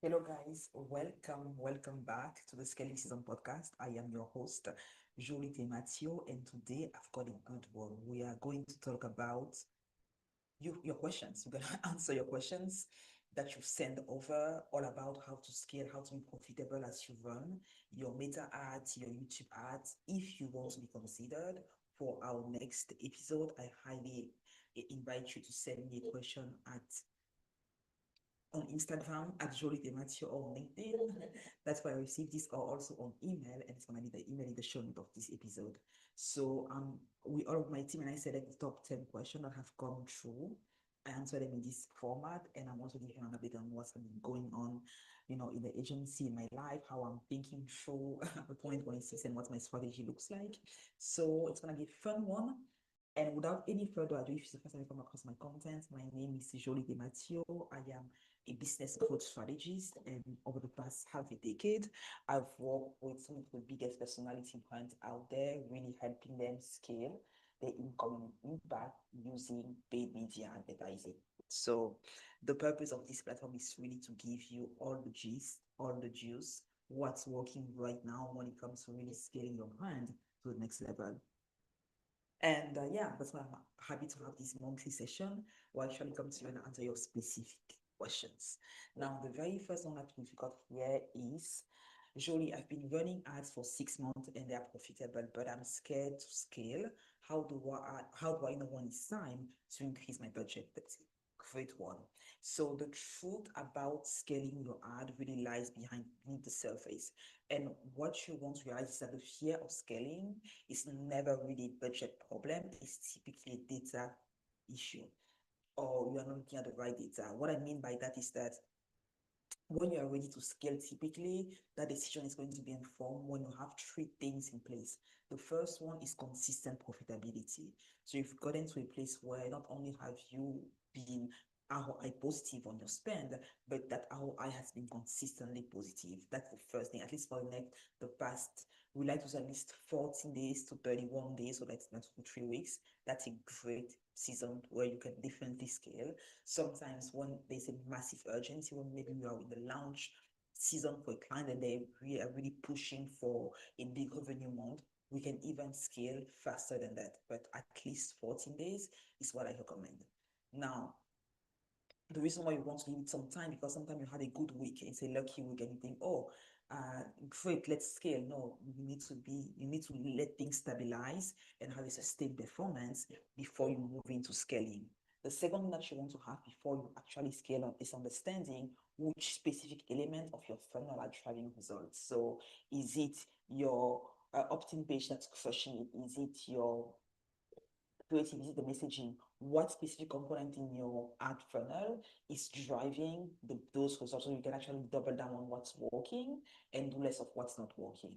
Hello, guys. Welcome back to the Scaling Season podcast. I am your host, Joly Tematio, and today I've got a good one. We are going to talk about your questions. We're gonna answer your questions that you send over, all about how to scale, how to be profitable as you run your Meta ads, your YouTube ads. If you want to be considered for our next episode, I highly invite you to send me a question at on Instagram at Joly Tematio or on LinkedIn. That's where I received this, or also on email, and it's gonna be the email in the show note of this episode. So we all of my team and I select the top 10 questions that have come through. I answer them in this format, and I'm also giving an update on what's been going on, in the agency, in my life, how I'm thinking through 2026 and what my strategy looks like. So it's gonna be a fun one. And without any further ado, if it's the first time you come across my content, my name is Joly Tematio. I am a business growth strategist, and over the past half a decade, I've worked with some of the biggest personality brands out there, really helping them scale their income and impact using paid media advertising. So the purpose of this platform is really to give you all the gist, all the juice, what's working right now when it comes to really scaling your brand to the next level. And yeah, that's why I'm happy to have this monthly session where I actually come to you and answer your specific questions. Now, the very first one that we've got here is Jolie, I've been running ads for 6 months and they are profitable, but I'm scared to scale. How do I know when it's time to increase my budget? That's a great one. So the truth about scaling your ad really lies beneath the surface. And what you want to realize is that the fear of scaling is never really a budget problem. It's typically a data issue, or you are not looking at the right data. What I mean by that is that when you are ready to scale, typically that decision is going to be informed when you have three things in place. The first one is consistent profitability. So you've gotten to a place where not only have you been ROI positive on your spend, but that ROI has been consistently positive. That's the first thing, at least for the past, we like to say at least 14 days to 31 days, so that's not 2 3 weeks. That's a great season where you can definitely scale. Sometimes when there's a massive urgency, when maybe we are in the launch season for a client and they are really pushing for a big revenue month, we can even scale faster than that. But at least 14 days is what I recommend. Now, the reason why you want to give it some time, because sometimes you had a good week, it's a lucky week, and you think, oh, great, let's scale. No, you need to let things stabilize and have a sustained performance before you move into scaling. The second thing that you want to have before you actually scale on is understanding which specific element of your funnel are driving results. So is it your opt-in page that's crushing it? Is it your creative? Is it the messaging? What specific component in your ad funnel is driving those results, so you can actually double down on what's working and do less of what's not working.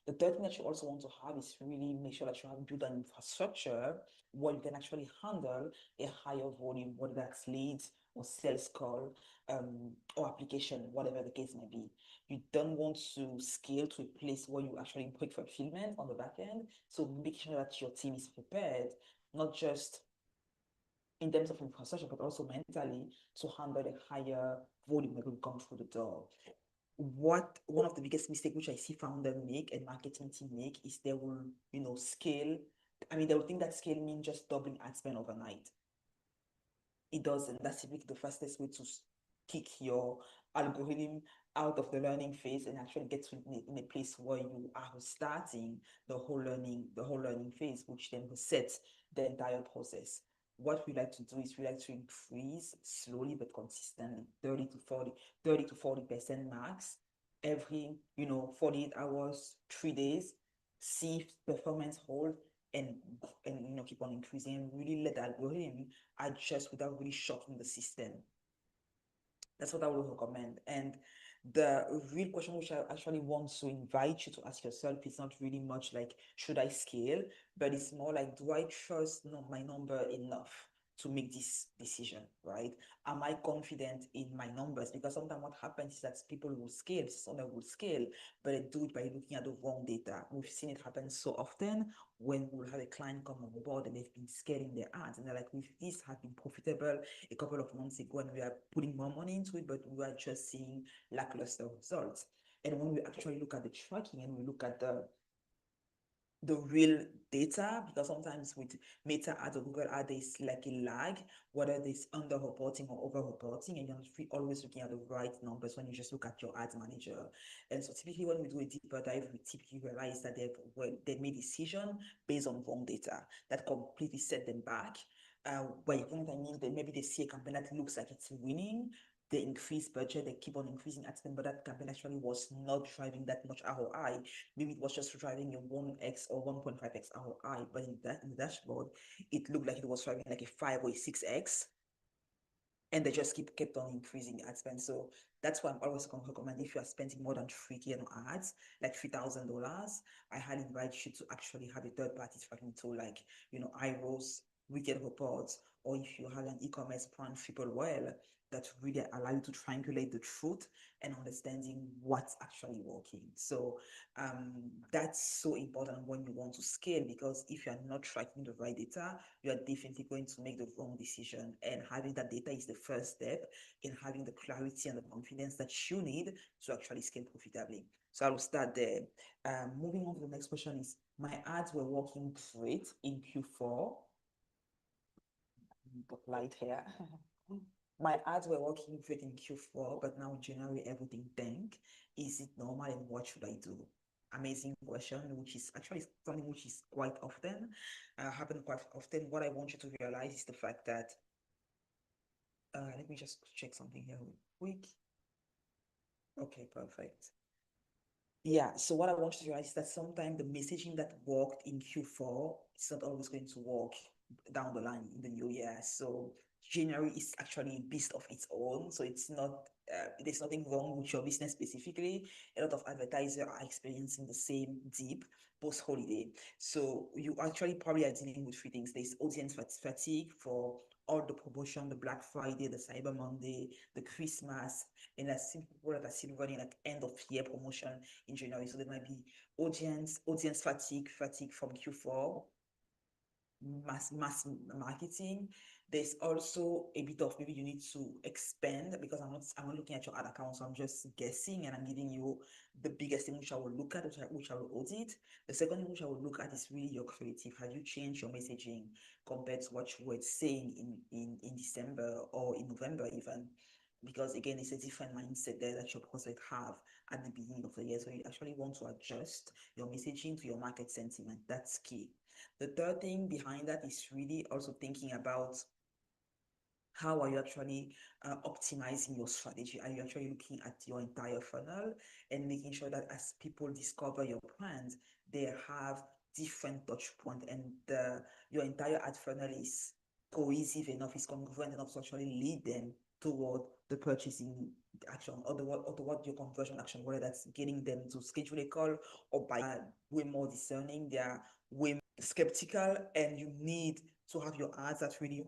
The third thing that you also want to have is really make sure that you have built an infrastructure where you can actually handle a higher volume, whether that's leads or sales call, or application, whatever the case may be. You don't want to scale to a place where you actually break fulfillment on the back end. So make sure that your team is prepared, not just in terms of infrastructure, but also mentally to handle a higher volume that will come through the door. What one of the biggest mistakes which I see founder make and marketing team make is they will, scale. I mean, they will think that scale means just doubling ad spend overnight. It doesn't. That's typically the fastest way to kick your algorithm out of the learning phase and actually get to in a place where you are starting the whole learning phase, which then resets the entire process. What we like to do is we like to increase slowly but consistently, 30 to 40% max every 48 hours, 3 days, see if performance hold, and keep on increasing and really let the algorithm adjust without really shocking the system. That's what I would recommend. And the real question which I actually want to invite you to ask yourself is not really much like, should I scale? But it's more like, do I trust my number enough to make this decision, right? Am I confident in my numbers? Because sometimes what happens is that people will scale, some will scale, but they do it by looking at the wrong data. We've seen it happen so often when we'll have a client come on board and they've been scaling their ads and they're like, with this have been profitable a couple of months ago and we are putting more money into it, but we are just seeing lackluster results. And when we actually look at the tracking and we look at the real data, because sometimes with Meta ads or Google ads, there's like a lag, whether it's under reporting or over reporting, and you're always looking at the right numbers when you just look at your ads manager. And so typically when we do a deeper dive, we typically realize that they made decision based on wrong data that completely set them back. By you know what I mean, maybe they see a campaign that looks like it's winning, they increase budget, they keep on increasing ad spend, but that campaign actually was not driving that much ROI. Maybe it was just driving a 1x or 1.5x ROI, but in the dashboard, it looked like it was driving like a 5 or a 6x, and they just kept on increasing ad spend. So that's why I'm always going to recommend, if you are spending more than 3K on ads, like $3,000, I highly invite you to actually have a third party tracking tool like, iRose, Wicked Reports, or if you have an e-commerce brand, People Well, that really allow you to triangulate the truth and understanding what's actually working. So that's so important when you want to scale, because if you are not tracking the right data, you are definitely going to make the wrong decision. And having that data is the first step in having the clarity and the confidence that you need to actually scale profitably. So I will start there. Moving on to the next question is, my ads were working great in Q4. Light here. My ads were working great in Q4, but now in January everything tanked. Is it normal and what should I do? Amazing question, which is actually something which is quite often happen quite often. What I want you to realize is the fact that let me just check something here real quick. Okay, perfect. Yeah, so what I want you to realize is that sometimes the messaging that worked in Q4 is not always going to work down the line in the new year. So January is actually a beast of its own. So it's not, there's nothing wrong with your business specifically. A lot of advertisers are experiencing the same dip post-holiday. So you actually probably are dealing with three things. There's audience fatigue for all the promotion, the Black Friday, the Cyber Monday, the Christmas, and there's some people that are still running like end of year promotion in January. So there might be audience fatigue from Q4, mass marketing. There's also a bit of maybe you need to expand, because I'm not looking at your ad account, so I'm just guessing and I'm giving you the biggest thing which I will look at, which I will audit. The second thing which I will look at is really your creative. Have you changed your messaging compared to what you were saying in December or in November even? Because again, it's a different mindset there that your prospect have at the beginning of the year. So you actually want to adjust your messaging to your market sentiment. That's key. The third thing behind that is really also thinking about how are you actually optimizing your strategy? Are you actually looking at your entire funnel and making sure that as people discover your brand, they have different touch point, and your entire ad funnel is cohesive enough, is congruent enough to actually lead them toward the purchasing action, or toward your conversion action, whether that's getting them to schedule a call or buy. Way more discerning, they are way skeptical, and you need to have your ads that really,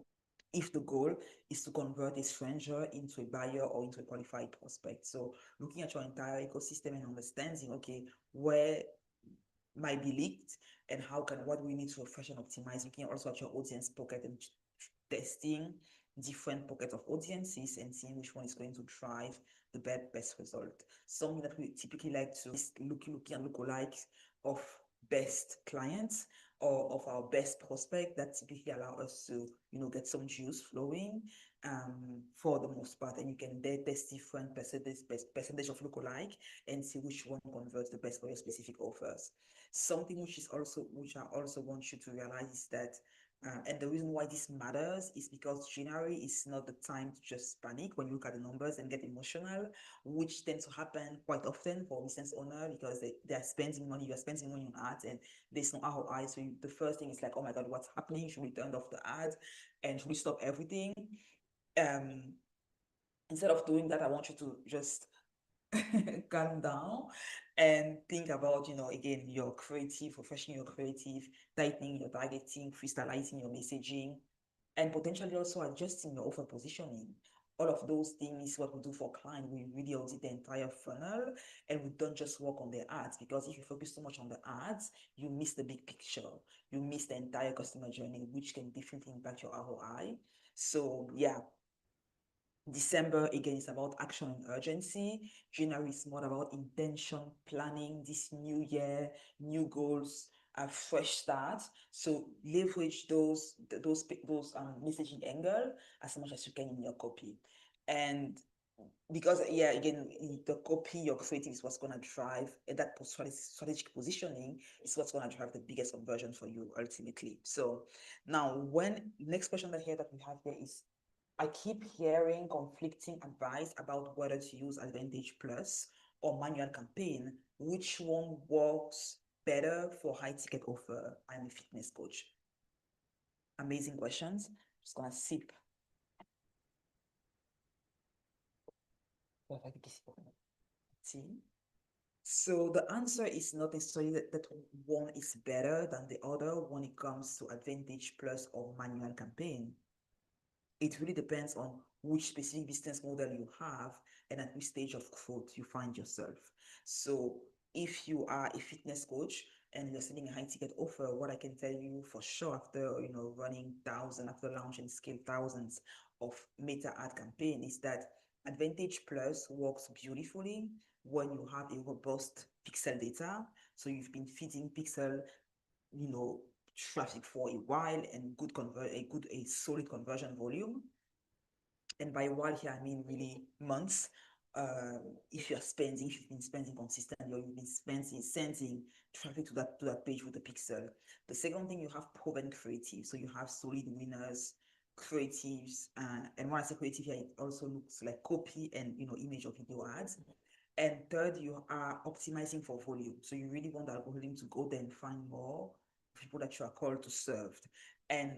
if the goal is to convert a stranger into a buyer or into a qualified prospect. So looking at your entire ecosystem and understanding, okay, where might be leaked and what we need to refresh and optimize. Looking also at your audience pocket and testing different pockets of audiences and seeing which one is going to drive the best result. Something that we typically like to is looking at lookalikes of best clients or of our best prospect that typically allow us to get some juice flowing for the most part, and you can there test different percentage of lookalike and see which one converts the best for your specific offers. Something which I also want you to realize is that and the reason why this matters is because January is not the time to just panic when you look at the numbers and get emotional, which tends to happen quite often for business owner, because they are spending money, you are spending money on ads, and there's no ROI. So the first thing is like, oh my God, what's happening? Should we turn off the ad and should we stop everything? Um, Instead of doing that, I want you to just calm down and think about, again, your creative, refreshing your creative, tightening your targeting, crystallizing your messaging, and potentially also adjusting your offer positioning. All of those things is what we do for client. We really audit the entire funnel, and we don't just work on the ads, because if you focus too much on the ads, you miss the big picture. You miss the entire customer journey, which can definitely impact your ROI. So yeah, December again is about action and urgency. January is more about intention, planning this new year, new goals, a fresh start. So leverage those messaging angle as much as you can in your copy. And because yeah, again, the copy, your creative is what's gonna drive, and that strategic positioning is what's gonna drive the biggest conversion for you ultimately. So now, when next question that here that we have here is, I keep hearing conflicting advice about whether to use Advantage Plus or manual campaign. Which one works better for high ticket offer? I'm a fitness coach. Amazing questions. Just gonna sip. Tea. So the answer is not necessarily that one is better than the other when it comes to Advantage Plus or manual campaign. It really depends on which specific business model you have and at which stage of growth you find yourself. So if you are a fitness coach and you're selling a high ticket offer, what I can tell you for sure, after running thousands, after launching scale thousands of meta ad campaign, is that Advantage Plus works beautifully when you have a robust pixel data. So you've been feeding pixel, you know, traffic for a while, and a solid conversion volume. And by a while here, I mean really months. If you've been spending consistently, or you've been sending traffic to that page with the pixel. The second thing, you have proven creative. So you have solid winners, creatives, and when I say creative here, it also looks like copy and image or video ads. And third, you are optimizing for volume. So you really want the algorithm to go there and find more people that you are called to serve. And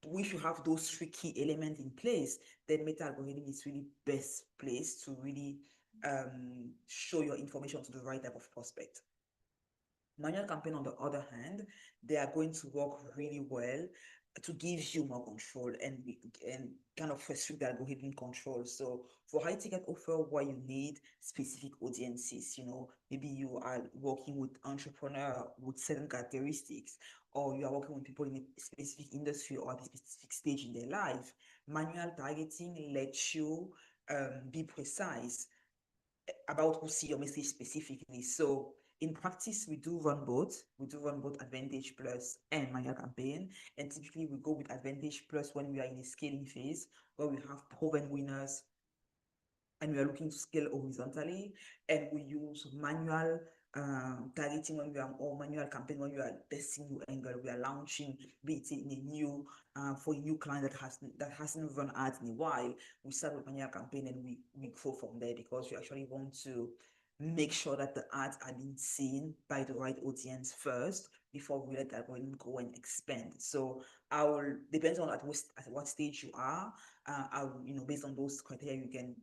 if you have those three key elements in place, then meta algorithm is really best placed to really show your information to the right type of prospect. Manual campaign, on the other hand, they are going to work really well to give you more control and kind of restrict the algorithm control. So for high ticket offer, where you need specific audiences, maybe you are working with entrepreneur with certain characteristics, or you are working with people in a specific industry or at a specific stage in their life, manual targeting lets you be precise about who see your message specifically. So in practice, we do run both. We do run both Advantage Plus and manual campaign. And typically we go with Advantage Plus when we are in a scaling phase, where we have proven winners and we are looking to scale horizontally, and we use manual targeting when we are, or manual campaign when we are testing new angle, we are launching, be it in a new for a new client that hasn't run ads in a while. We start with manual campaign, and we grow from there, because we actually want to make sure that the ads are being seen by the right audience first before we let the algorithm go and expand. So I will, depends on at what stage you are, based on those criteria, you can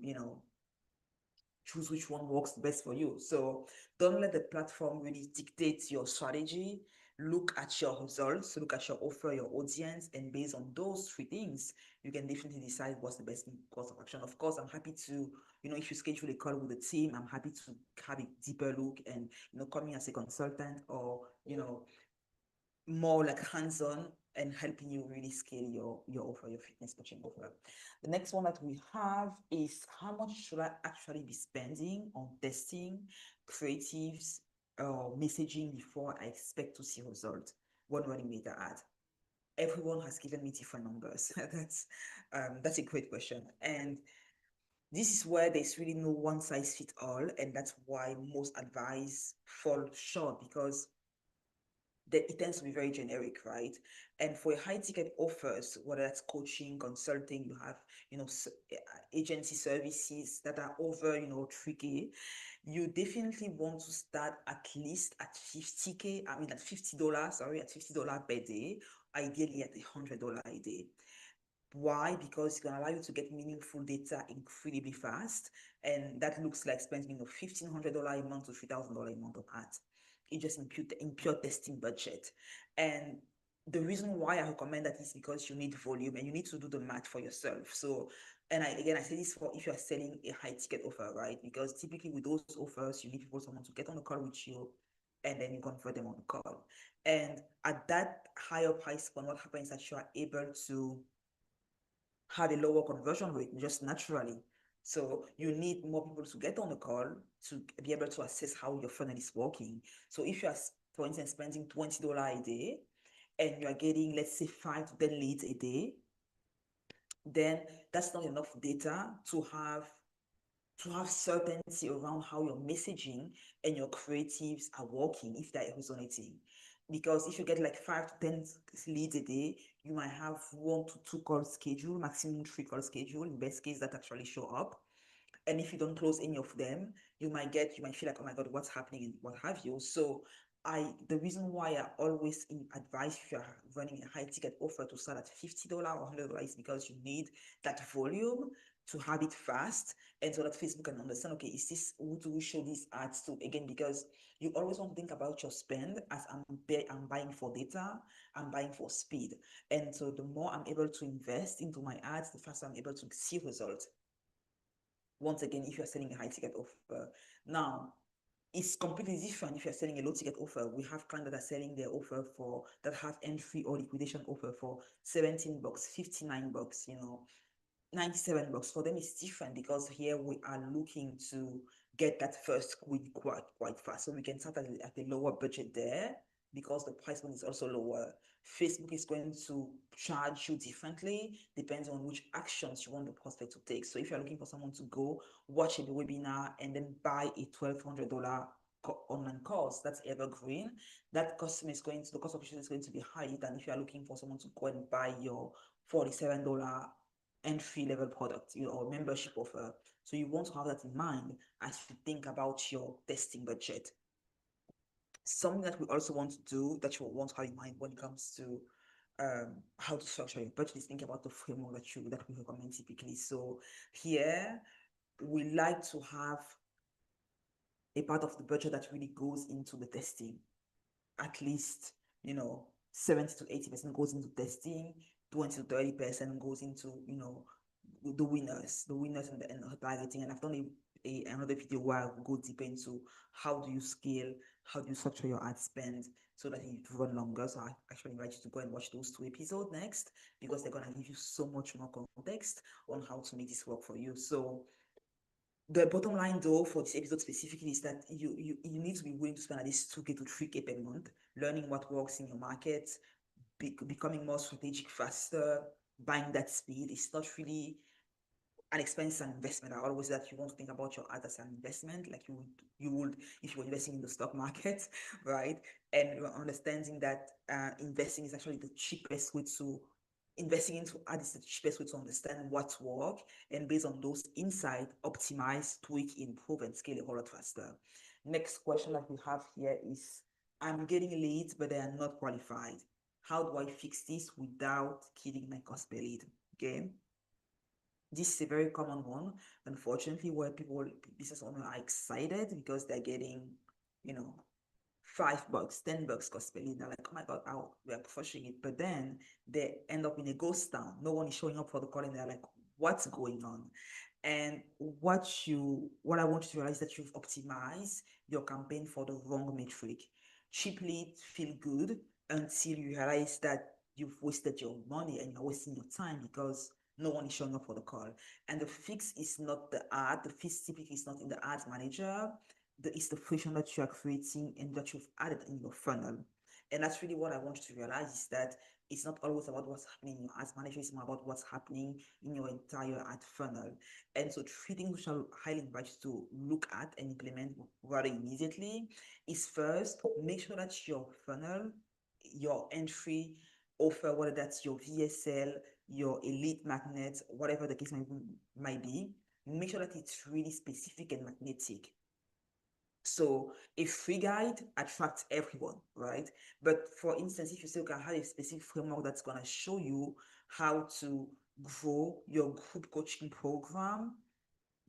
choose which one works best for you. So don't let the platform really dictate your strategy. Look at your results, look at your offer, your audience, and based on those three things, you can definitely decide what's the best course of action. Of course, I'm happy to, if you schedule a call with the team, I'm happy to have a deeper look and, come in as a consultant, or, more like hands-on, and helping you really scale your offer, your fitness coaching offer. The next one that we have is, how much should I actually be spending on testing, creatives, or messaging before I expect to see results when running meta ad? Everyone has given me different numbers. That's a great question. And this is where there's really no one size fits all, and that's why most advice fall short, because it tends to be very generic, right? And for high ticket offers, whether that's coaching, consulting, you have, agency services that are over, 3K, you definitely want to start at least at 50K, I mean, at $50, sorry, at $50 per day, ideally at $100 a day. Why? Because it's going to allow you to get meaningful data incredibly fast. And that looks like spending $1,500 a month to $3,000 a month of ads. It just in pure testing budget. And the reason why I recommend that is because you need volume and you need to do the math for yourself. So, and I say this for if you are selling a high ticket offer, right? Because typically with those offers, you need people, someone to get on the call with you, and then you convert them on the call. And at that higher price point, what happens is that you are able to have a lower conversion rate just naturally. So you need more people to get on the call to be able to assess how your funnel is working. So if you are, for instance, spending $20 a day and you are getting, let's say, 5 to 10 leads a day, then that's not enough data to have certainty around how your messaging and your creatives are working, if they're resonating. Because if you get like 5 to 10 leads a day, you might have 1 to 2 calls scheduled, maximum 3 calls scheduled, in best case that actually show up. And if you don't close any of them, you might feel like, oh my god, what's happening and what have you. So the reason why I always advise, if you're running a high ticket offer, to start at $50 or $100 is because you need that volume to have it fast, and so that Facebook can understand, okay, is this, who do we show these ads to? Again, because you always want to think about your spend as I'm buying for data, I'm buying for speed. And so the more I'm able to invest into my ads, the faster I'm able to see results. Once again, if you're selling a high ticket offer. Now, it's completely different if you're selling a low ticket offer. We have clients that are selling their offer for, that have entry or liquidation offer for $17, $59, 97 bucks. For them it's different because here we are looking to get that first quid quite fast, so we can start at a lower budget there because the price point is also lower. Facebook is going to charge you differently depending on which actions you want the prospect to take. So if you're looking for someone to go watch a webinar and then buy a $1,200 online course that's evergreen, that customer is going to, the cost of acquisition is going to be higher than if you are looking for someone to go and buy your $47 entry level product, or membership offer. So you want to have that in mind as you think about your testing budget. Something that we also want to do, that you want to have in mind when it comes to how to structure your budget, is think about the framework that we recommend typically. So here we like to have a part of the budget that really goes into the testing. At least, 70 to 80% goes into testing, 20 to 30% goes into, the winners and targeting. And I've done another video where I go deeper into how do you scale, how do you structure your ad spend so that it run longer. So I actually invite you to go and watch those 2 episodes next, because they're gonna give you so much more context on how to make this work for you. So the bottom line though for this episode specifically is that you need to be willing to spend at least 2K to 3K per month learning what works in your market, becoming more strategic faster, buying that speed. It's not really an expense and investment. I always that you want to think about your ad as an investment, like you would if you were investing in the stock market, right? And you're understanding that investing is actually the cheapest way to investing into ad is the cheapest way to understand what's work, and based on those insights, optimize, tweak, improve, and scale a whole lot faster. Next question that we have here is: I'm getting leads, but they are not qualified. How do I fix this without killing my cost per lead? Okay. This is a very common one, unfortunately, where business owners are excited because they're getting, you know, $5, $10 cost per lead. They're like, oh my God, we are pushing it. But then they end up in a ghost town. No one is showing up for the call, and they're like, what's going on? And what I want you to realize is that you've optimized your campaign for the wrong metric. Cheap leads feel good until you realize that you've wasted your money and you're wasting your time because no one is showing up for the call. And the fix is not the ad. The fix typically is not in the ads manager. It's the friction that you are creating and that you've added in your funnel. And that's really what I want you to realize, is that it's not always about what's happening in your ads manager, it's more about what's happening in your entire ad funnel. And so 3 things which I highly invite you to look at and implement rather immediately is: first, make sure that your funnel, your entry offer, whether that's your VSL, your elite magnet, whatever the case might be, make sure that it's really specific and magnetic. So a free guide attracts everyone, right? But for instance, if you say, okay, I have a specific framework that's going to show you how to grow your group coaching program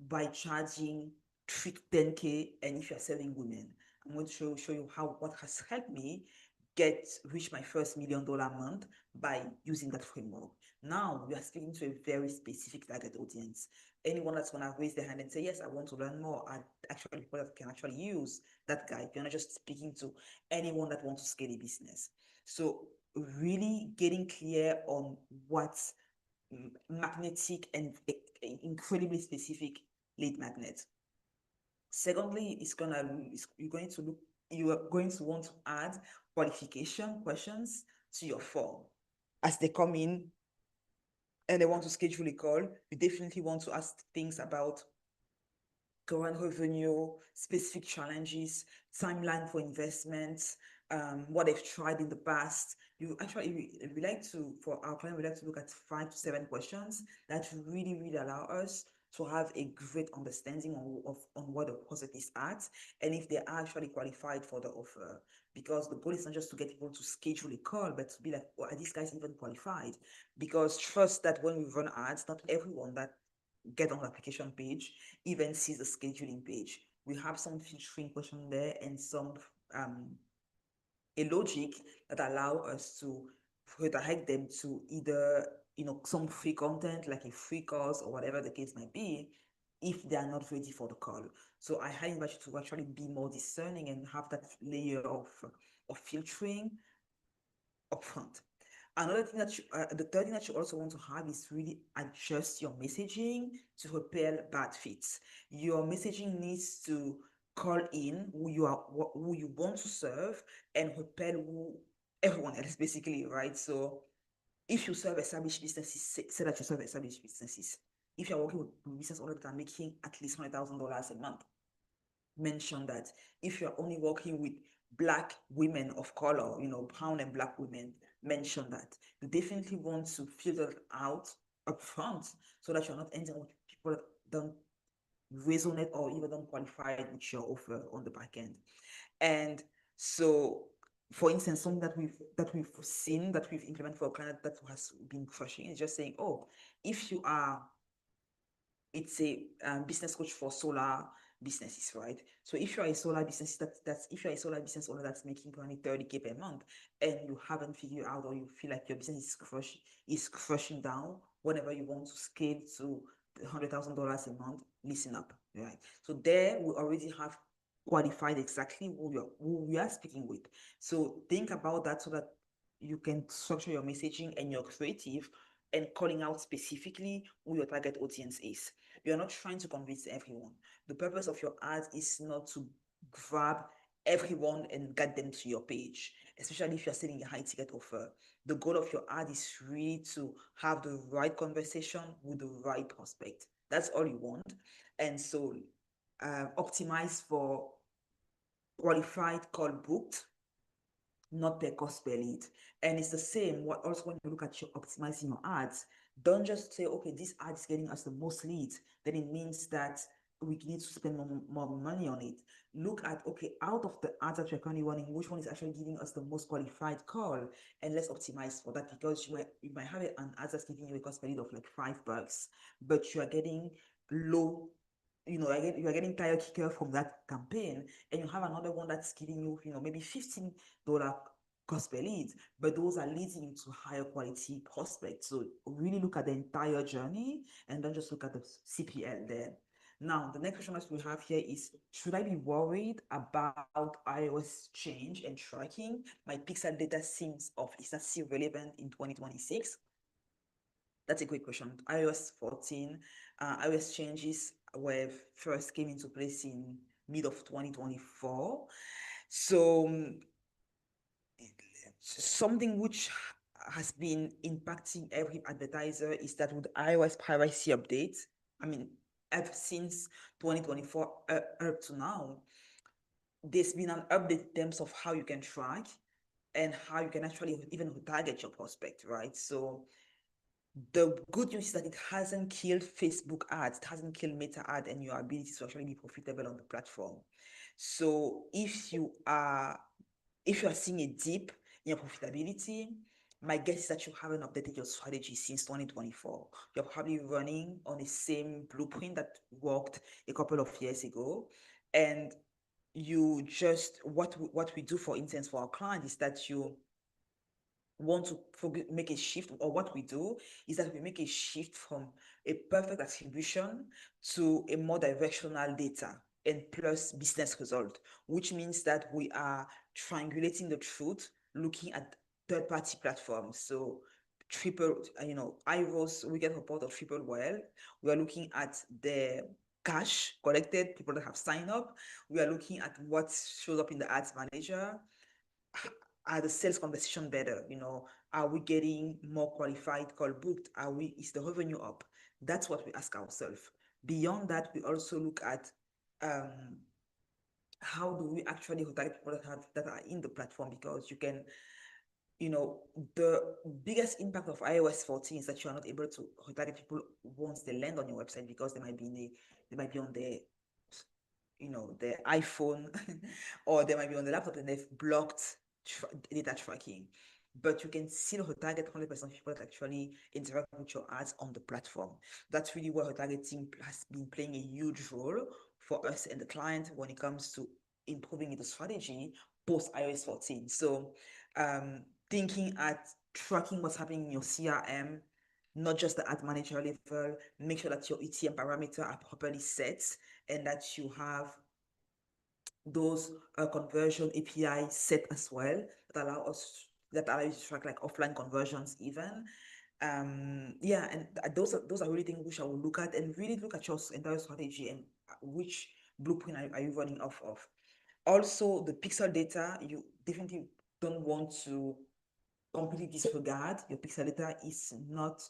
by charging 3 to 10K, and if you're selling women, I'm going to show you how what has helped me reach my first $1 million month by using that framework. Now we are speaking to a very specific target audience. Anyone that's gonna raise their hand and say, yes, I want to learn more, are actually people that can actually use that guide. You're not just speaking to anyone that wants to scale a business. So really getting clear on what's magnetic and incredibly specific lead magnet. Secondly, you are going to want to add qualification questions to your form. As they come in and they want to schedule a call, you definitely want to ask things about current revenue, specific challenges, timeline for investments, what they've tried in the past. We like to, for our client, we like to look at 5 to 7 questions that really allow us to have a great understanding on what the prospect is at and if they are actually qualified for the offer. Because the goal is not just to get people to schedule a call, but to be like, well, are these guys even qualified? Because trust that when we run ads, not everyone that get on the application page even sees the scheduling page. We have some filtering question there and some a logic that allow us to redirect them to either some free content like a free course or whatever the case might be if they are not ready for the call. So I highly invite you to actually be more discerning and have that layer of filtering upfront. Another thing the third thing that you also want to have is really adjust your messaging to repel bad fits. Your messaging needs to call in who you want to serve and repel everyone else basically, right? So if you serve established businesses, say that you serve established businesses. If you're working with business owners that are making at least $100,000 a month, mention that. If you're only working with Black women of color, brown and Black women, mention that. You definitely want to filter out upfront so that you're not ending with people that don't resonate or even don't qualify with your offer on the back end. And so, for instance, something that we've seen that we've implemented for a client that has been crushing is just saying, oh, if you are it's a business coach for solar businesses, right? So if you're a solar business, that's if you're a solar business owner that's making only 30K per month and you haven't figured out or you feel like your business is crushing down whenever you want to scale to $100,000 a month, listen up, right? So there we already have qualified exactly who we are speaking with. So think about that so that you can structure your messaging and your creative and calling out specifically who your target audience is. You're not trying to convince everyone. The purpose of your ad is not to grab everyone and get them to your page, especially if you're selling a high ticket offer. The goal of your ad is really to have the right conversation with the right prospect. That's all you want. And so optimize for qualified call booked, not per cost per lead. And it's the same also when you look at your optimizing your ads, don't just say, okay, this ad is getting us the most leads, then it means that we need to spend more money on it. Look at, okay, out of the ads that you're currently running, which one is actually giving us the most qualified call, and let's optimize for that, because you might have an ad that's giving you a cost per lead of like $5, but you are getting low, you are getting tire kicker from that campaign, and you have another one that's giving you, maybe $15 cost per lead, but those are leading you to higher quality prospects. So really look at the entire journey and don't just look at the CPL there. Now, the next question that we have here is, should I be worried about iOS change and tracking? My pixel data seems off. Is that still relevant in 2026? That's a great question. iOS 14, iOS changes were first came into place in mid of 2024. So something which has been impacting every advertiser is that with iOS privacy updates, I mean, ever since 2024 up to now, there's been an update in terms of how you can track and how you can actually even target your prospect, right? So the good news is that it hasn't killed Facebook ads, it hasn't killed Meta ad and your ability to actually be profitable on the platform. So if you are seeing a dip in your profitability, my guess is that you haven't updated your strategy since 2024. You're probably running on the same blueprint that worked a couple of years ago. And you just what we do, for instance, for our client is that you want to make a shift, or what we do is that we make a shift from a perfect attribution to a more directional data and plus business result, which means that we are triangulating the truth, looking at third-party platforms. So triple, IROS, we get report of triple well. We are looking at the cash collected, people that have signed up. We are looking at what shows up in the ads manager. Are the sales conversation better? Are we getting more qualified call booked? Is the revenue up? That's what we ask ourselves. Beyond that, we also look at um, how do we actually target people that are in the platform, because you can, the biggest impact of iOS 14 is that you are not able to target people once they land on your website, because they might be on the iPhone or they might be on the laptop and they've blocked data tracking. But you can still retarget 100% of people that actually interact with your ads on the platform. That's really where retargeting has been playing a huge role for us and the client when it comes to improving the strategy post iOS 14. So thinking at tracking what's happening in your CRM, not just the ad manager level, make sure that your ETM parameter are properly set and that you have those conversion API set as well that allow you to track like offline conversions even. Yeah, and those are really things which I will look at, and really look at your entire strategy and which blueprint are you running off of. Also, the pixel data, you definitely don't want to completely disregard. Your pixel data is not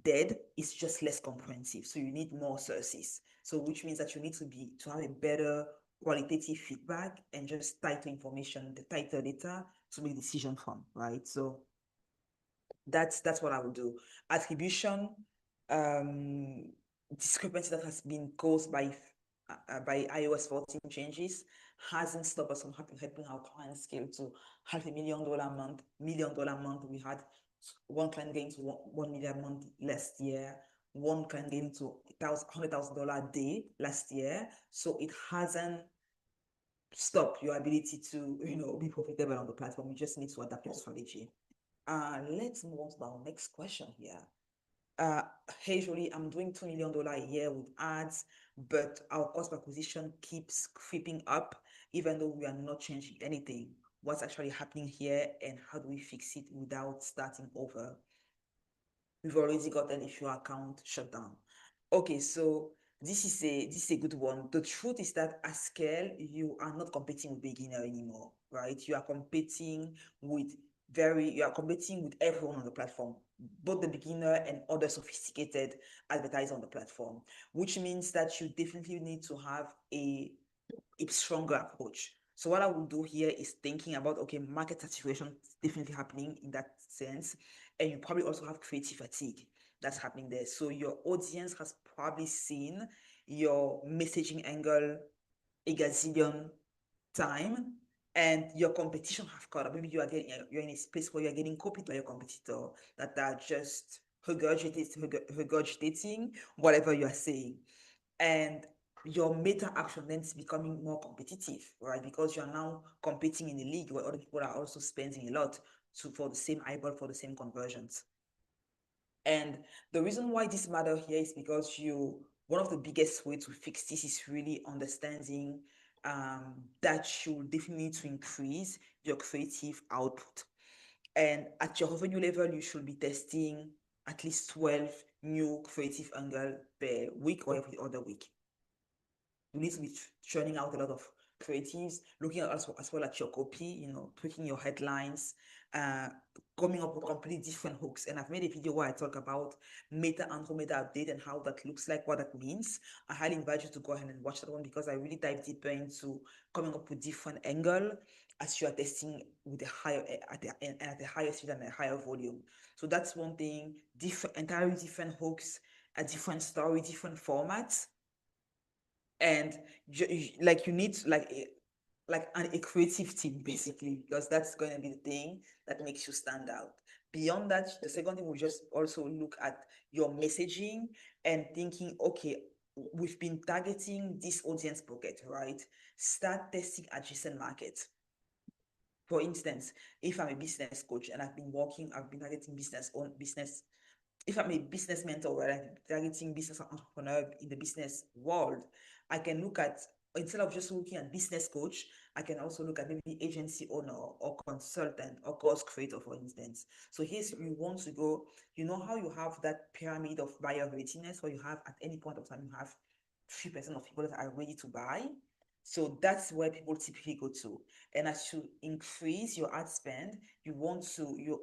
dead, it's just less comprehensive. So you need more sources. So which means that you need to have a better qualitative feedback and just tighter information, the tighter data to make decision from, right? So that's what I would do. Attribution, um, discrepancy that has been caused by iOS 14 changes hasn't stopped us from helping our clients scale to $500,000 a month, $1 million a month. We had one client getting to 1 million a month last year, one client getting to $100,000 a day last year. So it hasn't stopped your ability to be profitable on the platform. You just need to adapt your strategy. Let's move on to our next question here. Uh, Hey, Joly, I'm doing $2 million a year with ads, but our cost per acquisition keeps creeping up, even though we are not changing anything. What's actually happening here, and how do we fix it without starting over? We've already gotten a few account shut down. Okay, so this is a good one. The truth is that at scale, you are not competing with beginner anymore, right? You are competing with everyone on the platform, both the beginner and other sophisticated advertisers on the platform, which means that you definitely need to have a stronger approach. So what I will do here is thinking about, okay, market saturation is definitely happening in that sense. And you probably also have creative fatigue that's happening there. So your audience has probably seen your messaging angle a gazillion time, and your competition have caught up. Maybe you're in a space where you're getting copied by your competitor that are just regurgitating whatever you are saying. And your meta action then is becoming more competitive, right? Because you're now competing in a league where other people are also spending a lot for the same eyeball, for the same conversions. And the reason why this matter here is because one of the biggest way to fix this is really understanding that you definitely need to increase your creative output. And at your revenue level, you should be testing at least 12 new creative angle per week or every other week. You need to be churning out a lot of creatives, looking at as well at your copy, tweaking your headlines, uh, coming up with completely different hooks. And I've made a video where I talk about meta and meta update and how that looks like, what that means. I highly invite you to go ahead and watch that one, because I really dive deeper into coming up with different angle as you are testing with a higher at a higher speed and a higher volume. So that's one thing. Entirely different hooks, a different story, different formats, and like you need a creative team basically, because that's going to be the thing that makes you stand out. Beyond that, the second thing, we just also look at your messaging and thinking, okay, we've been targeting this audience pocket, right? Start testing adjacent markets. For instance, if I'm a business coach and I've been targeting business. If I'm a business mentor where I'm targeting business entrepreneur in the business world, I can look at, instead of just looking at business coach, I can also look at maybe agency owner or consultant or course creator, for instance. So here's you want to go, you know how you have that pyramid of buyer readiness where you have at any point of time, you have 3% of people that are ready to buy. So that's where people typically go to. And as you increase your ad spend, you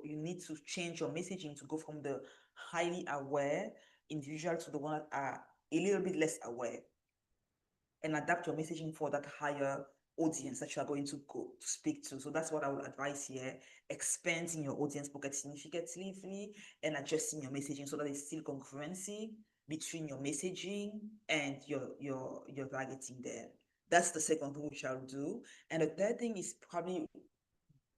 need to change your messaging to go from the highly aware individual to the one that are a little bit less aware, and adapt your messaging for that higher audience that you are going to go to speak to. So that's what I would advise here: expanding your audience pocket significantly and adjusting your messaging so that there's still congruency between your messaging and your targeting there. That's the second thing we shall do. And the third thing is probably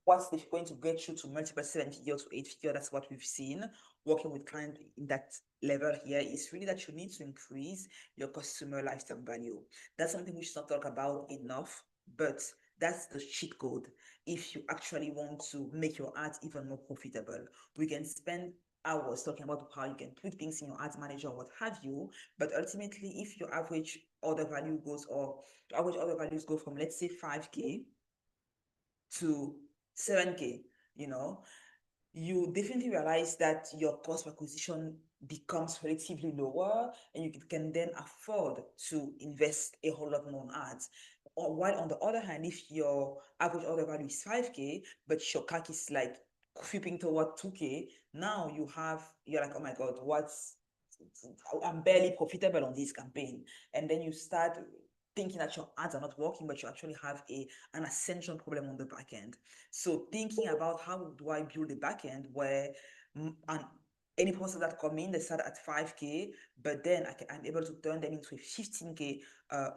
what's going to get you to multiple 7 figure to 8 figure. That's what we've seen working with clients in that level here, is really that you need to increase your customer lifetime value. That's something we should not talk about enough, but that's the cheat code if you actually want to make your ads even more profitable. We can spend hours talking about how you can tweak things in your ads manager or what have you, but ultimately if your average order value goes, or average order values go from, let's say, 5K to 7K, you know, you definitely realize that your cost per acquisition becomes relatively lower, and you can then afford to invest a whole lot more on ads. Or while on the other hand, if your average order value is 5K, but your CAC is like creeping toward 2K, now you're like, oh my God, I'm barely profitable on this campaign. And then you start thinking that your ads are not working, but you actually have an ascension problem on the back end. So thinking about how do I build a back end where and any person that come in, they start at 5K, but then I'm able to turn them into a 15K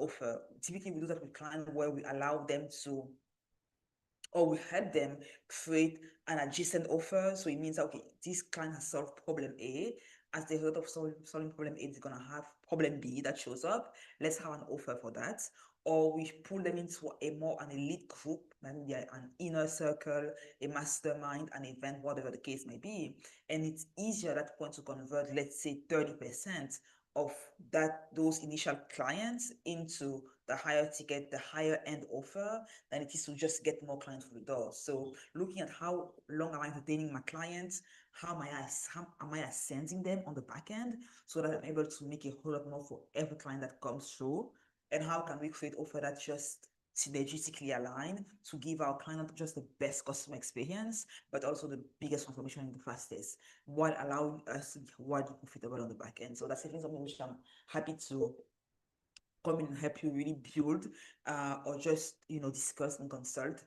offer. Typically, we do that with clients where we allow them to, or we help them create an adjacent offer. So it means, okay, this client has solved problem A. As the result of solving problem A, they're going to have problem B that shows up. Let's have an offer for that. Or we pull them into an elite group, maybe an inner circle, a mastermind, an event, whatever the case may be. And it's easier at that point to convert, let's say, 30% of those initial clients into the higher ticket, the higher end offer, than it is to just get more clients through the door. So looking at how long am I entertaining my clients, how am I ascending them on the back end so that I'm able to make a whole lot more for every client that comes through, and how can we create offer that just synergistically align to give our client not just the best customer experience, but also the biggest transformation in the fastest, while allowing us to be widely profitable on the back end. So that's something which I'm happy to come in and help you really build, or just discuss and consult.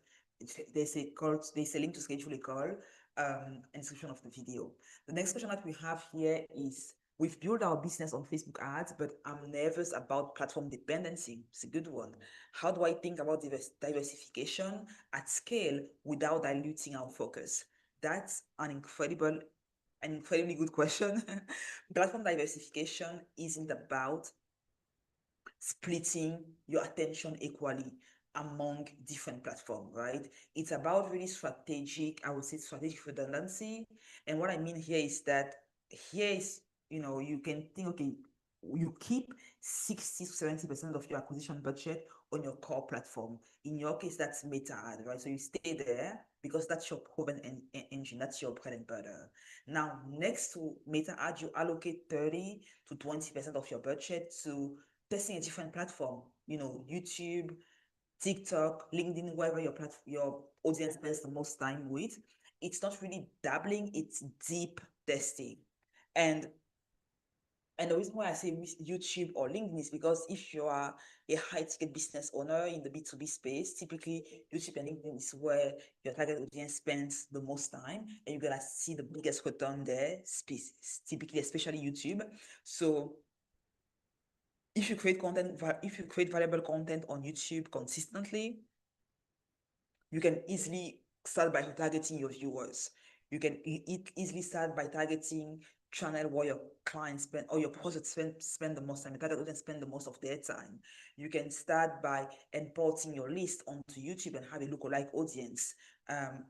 There's a link to schedule a call, in description of the video. The next question that we have here is: we've built our business on Facebook ads, but I'm nervous about platform dependency. It's a good one. How do I think about diversification at scale without diluting our focus? That's an incredibly good question. Platform diversification isn't about splitting your attention equally among different platforms, right? It's about really I would say strategic redundancy. And what I mean here is that you can think, okay, you keep 60 to 70% of your acquisition budget on your core platform. In your case, that's Meta Ad, right? So you stay there because that's your proven engine, that's your bread and butter. Now, next to Meta Ad, you allocate 30 to 20% of your budget to testing a different platform, YouTube, TikTok, LinkedIn, wherever your audience spends the most time with. It's not really dabbling, it's deep testing. And the reason why I say YouTube or LinkedIn is because if you are a high ticket business owner in the B2B space, typically YouTube and LinkedIn is where your target audience spends the most time, and you're gonna see the biggest return there, typically, especially YouTube. So if you create valuable content on YouTube consistently, you can easily start by targeting your viewers. You can easily start by targeting channel where your clients spend or your prospects spend the most time, the target audience spend the most of their time. You can start by importing your list onto YouTube and have a lookalike audience,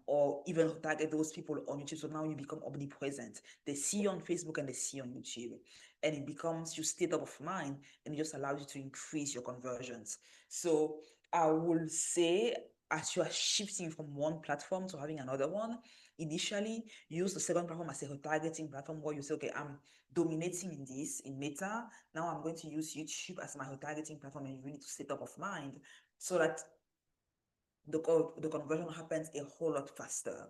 or even target those people on YouTube. So now you become omnipresent. They see you on Facebook and they see you on YouTube, and it becomes your state of mind, and it just allows you to increase your conversions. So I will say, as you are shifting from one platform to having another one, initially use the second platform as a retargeting platform where you say, okay, I'm dominating in this, in Meta. Now I'm going to use YouTube as my retargeting platform, and you really need to set up of mind so that the conversion happens a whole lot faster.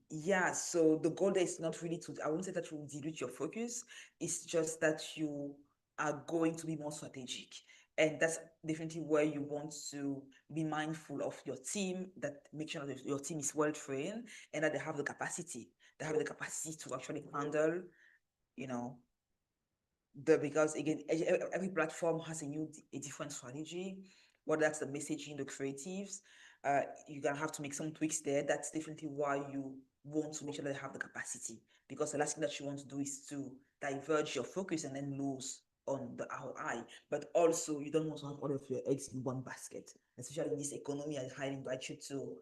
Yeah, so the goal there is not really to, I wouldn't say that you will dilute your focus. It's just that you are going to be more strategic. And that's definitely where you want to be mindful of your team, that make sure that your team is well trained and that they have the capacity. They have the capacity to actually handle, you know, because again, every platform has a different strategy, whether that's the messaging, the creatives. You're gonna have to make some tweaks there. That's definitely why you want to make sure that you have the capacity, because the last thing that you want to do is to diverge your focus and then lose on the ROI. But also, you don't want to have all of your eggs in one basket, especially in this economy. I highly invite you to,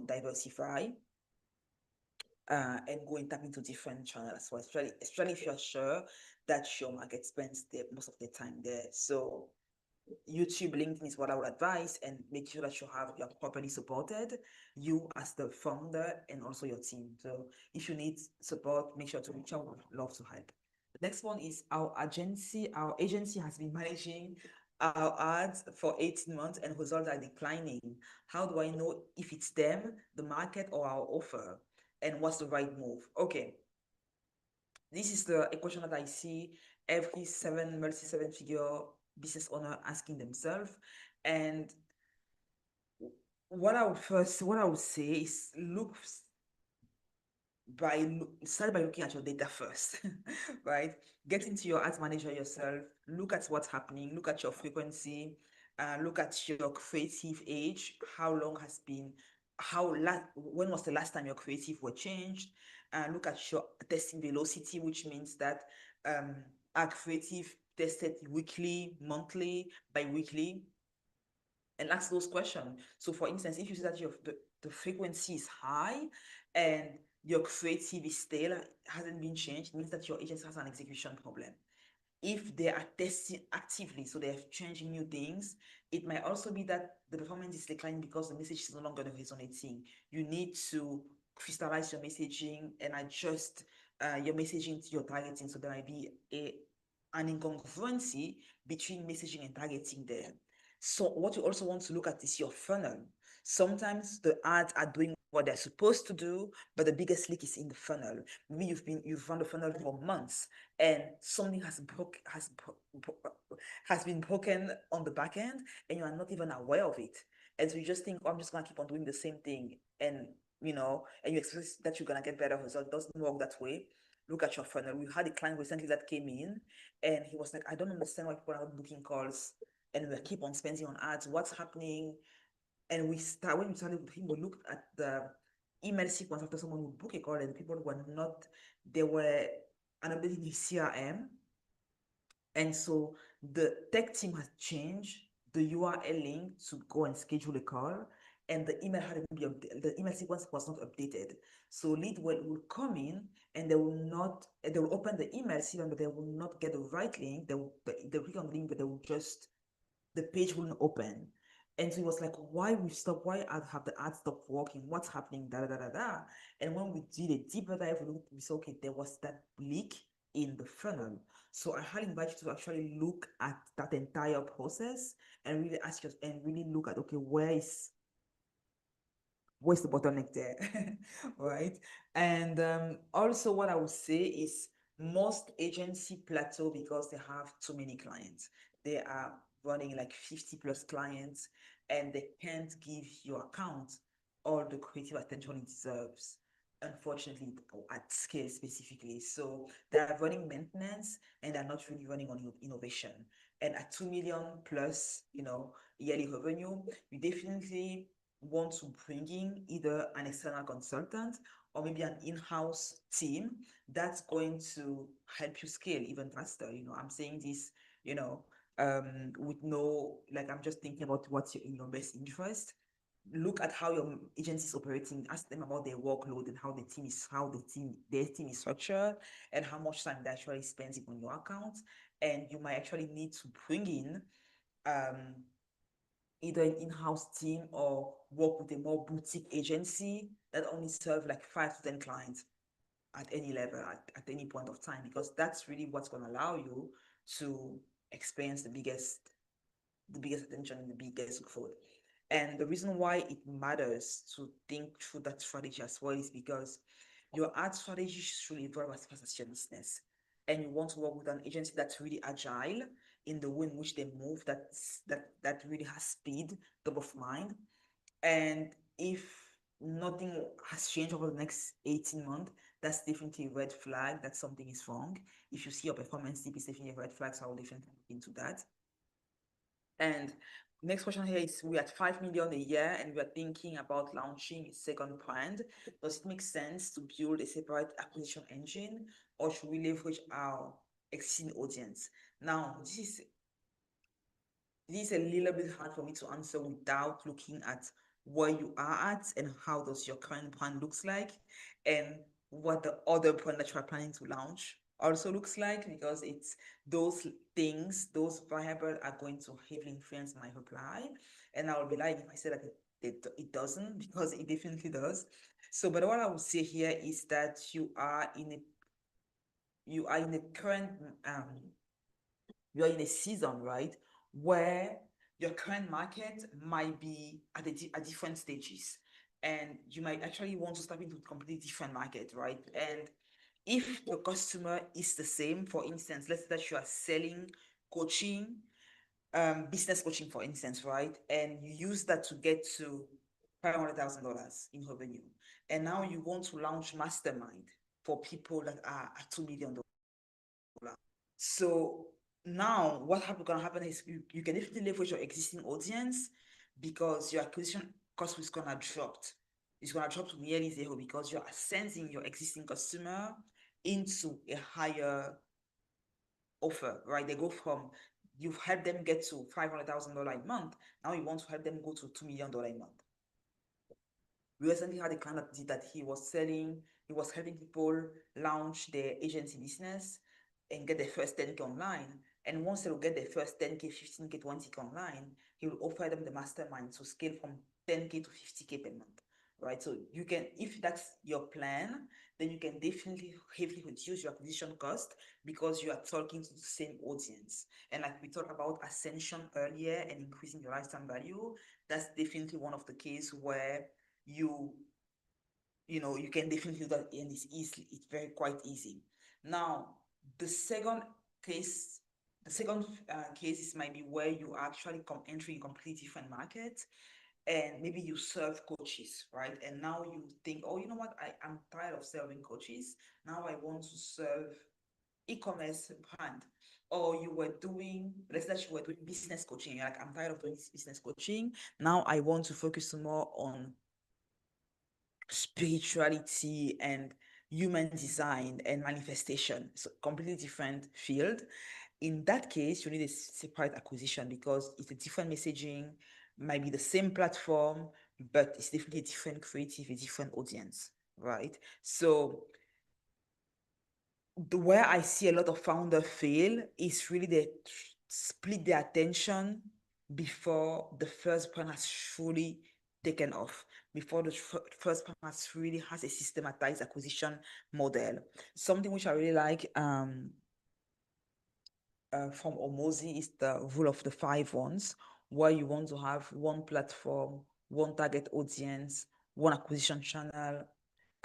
diversify, and go and tap into different channels. So especially if you're sure that your market spends most of the time there. So YouTube, LinkedIn is what I would advise, and make sure that you're properly supported, you as the founder and also your team. So if you need support, make sure to reach out. We'd love to help. The next one is our agency. Our agency has been managing our ads for 18 months and results are declining. How do I know if it's them, the market, or our offer? And what's the right move? Okay, this is the equation that I see every multi-seven figure business owner asking themselves. And what I would say is start by looking at your data first, right? Get into your ads manager yourself, look at what's happening, look at your frequency, look at your creative age, how long has been, when was the last time your creative were changed, look at your testing velocity, which means that our creative tested weekly, monthly, bi-weekly, and ask those questions. So for instance, if you see that the frequency is high and your creative is stale, hasn't been changed, it means that your agency has an execution problem. If they are testing actively, so they have changing new things, it might also be that the performance is declining because the message is no longer resonating. You need to crystallize your messaging and adjust your messaging to your targeting, so there might be an incongruency between messaging and targeting there. So what you also want to look at is your funnel. Sometimes the ads are doing what they're supposed to do, but the biggest leak is in the funnel. Maybe you've run the funnel for months and something has been broken on the back end and you are not even aware of it. And so you just think, oh, I'm just gonna keep on doing the same thing, and and you expect that you're gonna get better results. It doesn't work that way. Look at your funnel. We had a client recently that came in and he was like, I don't understand why people are not booking calls and we keep on spending on ads. What's happening? And when we started with him, we looked at the email sequence after someone would book a call, and people were not, they were unupdated in his CRM. And so the tech team has changed the URL link to go and schedule a call, and the email hadn't been the email sequence was not updated. So lead will come in and they will open the email sequence, but they will not get the right link. They click on the link, but they will just the page wouldn't open. And so it was like, why have the ads stopped working? What's happening? Da da da da da. And when we did a deeper dive, we saw, okay, there was that leak in the funnel. So I highly invite you to actually look at that entire process and really ask yourself and really look at, okay, where's the bottleneck there, right? And also what I would say is most agency plateau because they have too many clients. They are running like 50 plus clients and they can't give your account all the creative attention it deserves, unfortunately, at scale specifically. So they are running maintenance and they're not really running on innovation. And at 2 million plus, yearly revenue, you definitely want to bring in either an external consultant or maybe an in-house team that's going to help you scale even faster. I'm saying this, with no, like, I'm just thinking about what's in your best interest. Look at how your agency is operating, ask them about their workload and their team is structured, and how much time they actually spends it on your account. And you might actually need to bring in um either an in-house team or work with a more boutique agency that only serve like 5 to 10 clients at any level, at any point of time, because that's really what's going to allow you to experience the biggest attention and the biggest growth. And the reason why it matters to think through that strategy as well is because your ad strategy should evolve as fast as your business. And you want to work with an agency that's really agile in the way in which they move, that really has speed, top of mind. And if nothing has changed over the next 18 months, that's definitely a red flag that something is wrong. If you see your performance dip, it's definitely a red flag. So I'll definitely look into that. And next question here is, we're at 5 million a year and we're thinking about launching a second brand. Does it make sense to build a separate acquisition engine, or should we leverage our existing audience? Now, this is a little bit hard for me to answer without looking at where you are at and how does your current plan looks like, and what the other brand that you are planning to launch also looks like, because it's those variables are going to heavily influence my reply. And I will be lying if I say that it doesn't, because it definitely does. So, but what I would say here is that you are in a current you're in a season, right, where your current market might be at different stages, and you might actually want to step into a completely different market, right? And if your customer is the same, for instance, let's say that you are selling coaching, business coaching, for instance, right, and you use that to get to $500,000 in revenue, and now you want to launch mastermind for people that are at $2 million. So now gonna happen is you can definitely leverage your existing audience, because your acquisition cost is gonna drop. It's gonna drop to nearly zero, because you're sending your existing customer into a higher offer, right? They go from, you've helped them get to $500,000 a month. Now you want to help them go to $2 million a month. We recently had a client that did that. He was helping people launch their agency business and get their first 10K online. And once they will get their first 10K, 15K, 20K online, he will offer them the mastermind to scale from 10K to 50K per month. Right. So you can, if that's your plan, then you can definitely heavily reduce your acquisition cost, because you are talking to the same audience. And like we talked about ascension earlier and increasing your lifetime value, that's definitely one of the cases where you you can definitely do that, and it's very quite easy. Now, the second case the second case is maybe where you are actually entering a completely different market, and maybe you serve coaches, right? And now you think, oh, you know what, I'm tired of serving coaches. Now I want to serve e-commerce brand. Or let's say you were doing business coaching. You're like, I'm tired of doing business coaching. Now I want to focus more on spirituality and human design and manifestation. So completely different field. In that case, you need a separate acquisition, because it's a different messaging, might be the same platform, but it's definitely a different creative, a different audience, right? So where I see a lot of founders fail is really they split their attention before the first brand has fully taken off, before the first brand has a systematized acquisition model. Something which I really like from Omozi is the rule of the 5 ones, where you want to have one platform, one target audience, one acquisition channel,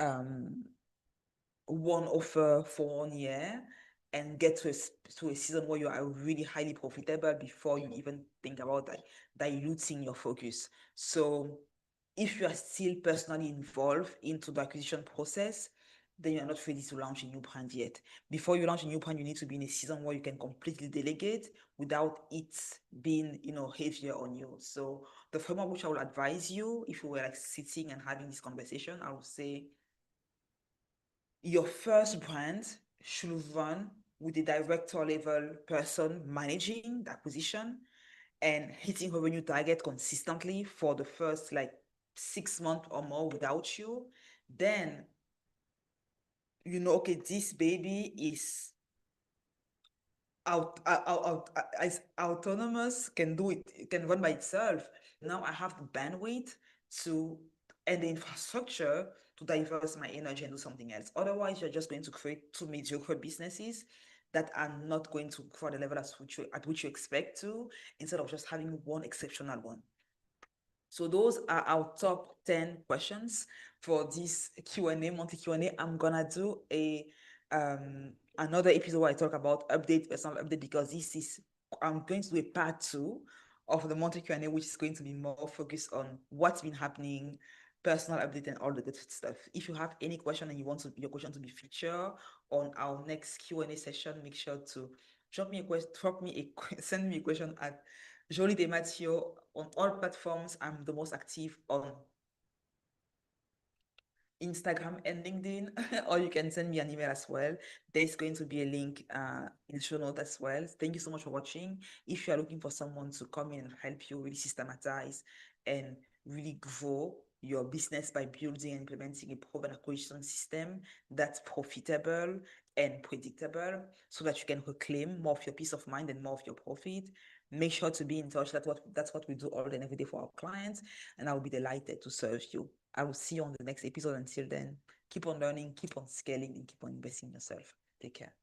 um, one offer for 1 year, and get to a season where you are really highly profitable before you even think about diluting your focus. So if you are still personally involved into the acquisition process, then you're not ready to launch a new brand yet. Before you launch a new brand, you need to be in a season where you can completely delegate without it being, heavier on you. So the framework which I will advise you, if you were like sitting and having this conversation, I would say your first brand should run with a director level person managing the acquisition and hitting revenue target consistently for the first like 6 months or more without you. Then you know, okay, this baby is as autonomous, can do it, it can run by itself. Now I have the bandwidth to and the infrastructure to diverse my energy and do something else. Otherwise, you're just going to create two mediocre businesses that are not going to grow at the level at which you expect to, instead of just having one exceptional one. So those are our top 10 questions for this Q&A, monthly Q&A. I'm gonna do a another episode where I talk about personal update, because this is I'm going to do a part two of the monthly Q&A, which is going to be more focused on what's been happening, personal update, and all the good stuff. If you have any question and you want your question to be featured on our next Q&A session, make sure to send me a question at Joly Tematio on all platforms. I'm the most active on Instagram and LinkedIn, or you can send me an email as well. There's going to be a link in the show note as well. Thank you so much for watching. If you are looking for someone to come in and help you really systematize and really grow your business by building and implementing a proven acquisition system that's profitable and predictable, so that you can reclaim more of your peace of mind and more of your profit, make sure to be in touch. That's what we do all day and every day for our clients, and I will be delighted to serve you. I will see you on the next episode. Until then, keep on learning, keep on scaling, and keep on investing in yourself. Take care.